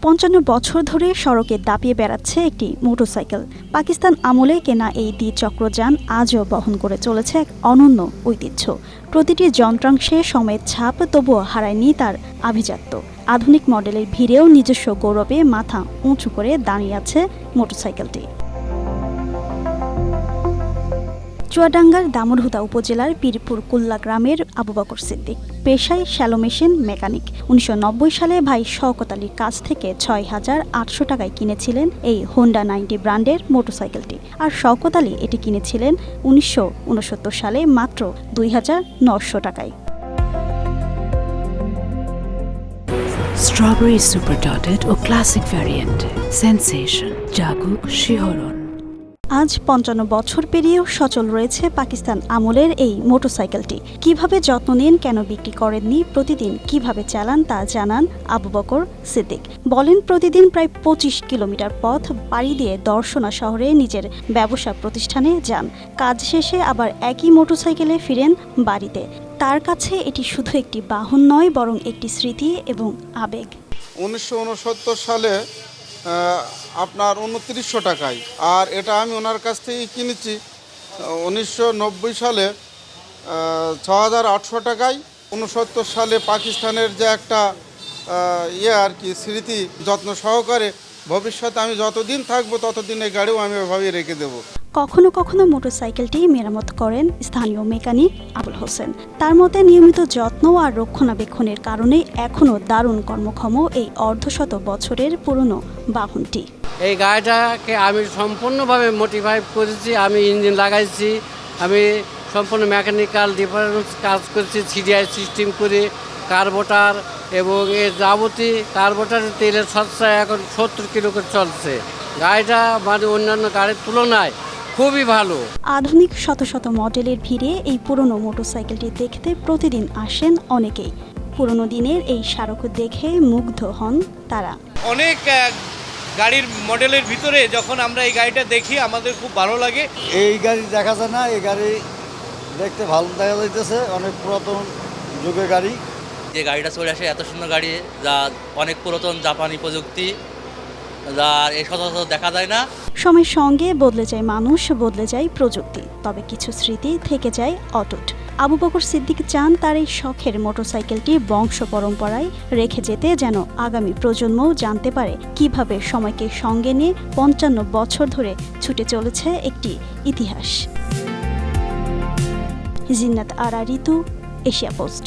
৫৫ বছর ধরে সড়কে দাপিয়ে বেড়াচ্ছে একটি মোটরসাইকেল। পাকিস্তান আমলে কেনা এই দ্বিচক্রযান আজও বহন করে চলেছে এক অনন্য ঐতিহ্য। প্রতিটি যন্ত্রাংশে সময়ের ছাপ, তবুও হারায়নি তার আভিজাত্য। আধুনিক মডেলের ভিড়েও নিজস্ব গৌরবে মাথা উঁচু করে দাঁড়িয়ে আছে মোটরসাইকেলটি। চুয়াডাঙ্গার দামুড়হুদা উপজেলার পীরপুর কুল্লা গ্রামের আবু বকর সিদ্দিক পেশায় শ্যালো মেশিন মেকানিক। ১৯৯০ সালে ভাই শওকত আলীর কাছ থেকে ৬,৮০০ টাকায় কিনেছিলেন এই হোন্ডা 90 ব্র্যান্ডের মোটরসাইকেলটি। আর শওকত আলী এটি কিনেছিলেন ১৯৬৯ সালে মাত্র ২,৯০০ টাকায়। স্ট্রবেরি সুপার ডটেড ও ক্লাসিক ভ্যারিয়েন্ট সেন্সেশন জাগুক শিহরণ। আজ ৫৫ বছর পেরিয়েও সচল রয়েছে পাকিস্তান আমলের এই মোটরসাইকেলটি। কিভাবে যত্ন নেন, কেন বিক্রি করেননি, প্রতিদিন কিভাবে চালান তা জানান আবু বকর সিদ্দিক। বলেন, প্রতিদিন প্রায় ২৫ কিলোমিটার পথ পাড়ি দিয়ে দর্শনা শহরে নিজের ব্যবসা প্রতিষ্ঠানে যান। কাজ শেষে আবার একই মোটরসাইকেলে ফিরেন বাড়িতে। তার কাছে এটি শুধু একটি বাহন নয়, বরং একটি স্মৃতি এবং আবেগ। ১৯৬৯ সালে আপনার ২৯০০ টাকায়, আর এটা আমি ওনার কাছ থেকে কিনেছি ১৯৯০ সালে ৬,৮০০ টাকায়। ৬৯ সালে পাকিস্তানের যে একটা আর কি স্মৃতি, যত্ন সহকারে ভবিষ্যতে আমি যতদিন থাকবো ততদিন এই গাড়িও আমি এভাবেই রেখে দেবো। কখনো কখনো মোটরসাইকেলটি মেরামত করেন স্থানীয় মেকানিক আবুল হোসেন। তার মতে নিয়মিত যত্ন আর রক্ষণাবেক্ষণের কারণে এখনও দারুণ কর্মক্ষম এই অর্ধশত বছরের পুরনো বাহনটি। এই গাড়িটাকে আমি সম্পূর্ণভাবে মডিফাই করেছি। আমি ইঞ্জিন লাগাইছি, আমি সম্পূর্ণ মেকানিক্যাল ডিফারেন্স কাজ করেছি, সিডিআই সিস্টেম করে কার্বোটার এবং এর যাবতীয় কার্বোটারের তেলের খরচা এখন ৭০ কিলো করে চলছে। গাড়িটা মানে অন্যান্য গাড়ির তুলনায় খুবই ভালো। আধুনিক শত শত মডেলের ভিড়ে এই পুরনো মোটরসাইকেলটি দেখতে প্রতিদিন আসেন অনেকেই। পুরনো দিনের এই স্মারক দেখে মুগ্ধ হন তারা। অনেক গাড়ির মডেলের ভিতরে যখন আমরা এই গাড়িটা দেখি আমাদের খুব ভালো লাগে। এই গাড়ি দেখা যায় না, এই গাড়ি দেখতে ভালো দেখা যাইতেছে, অনেক পুরাতন যুগের গাড়ি। যে গাড়িটা চলে আসে এত সুন্দর গাড়ি, যা অনেক পুরাতন জাপানি প্রযুক্তি, যা এই সচরাচর দেখা যায় না। সময়ের সঙ্গে বদলে যায় মানুষ, বদলে যায় প্রযুক্তি, তবে কিছু স্মৃতি থেকে যায় অটুট। আবু বকর সিদ্দিক চান তার এই শখের মোটরসাইকেলটি বংশ পরম্পরায় রেখে যেতে, যেন আগামী প্রজন্মও জানতে পারে কিভাবে সময়কে সঙ্গে নিয়ে ৫৫ বছর ধরে ছুটে চলেছে একটি ইতিহাস। জিন্নাত আরা ঋতু, এশিয়া পোস্ট।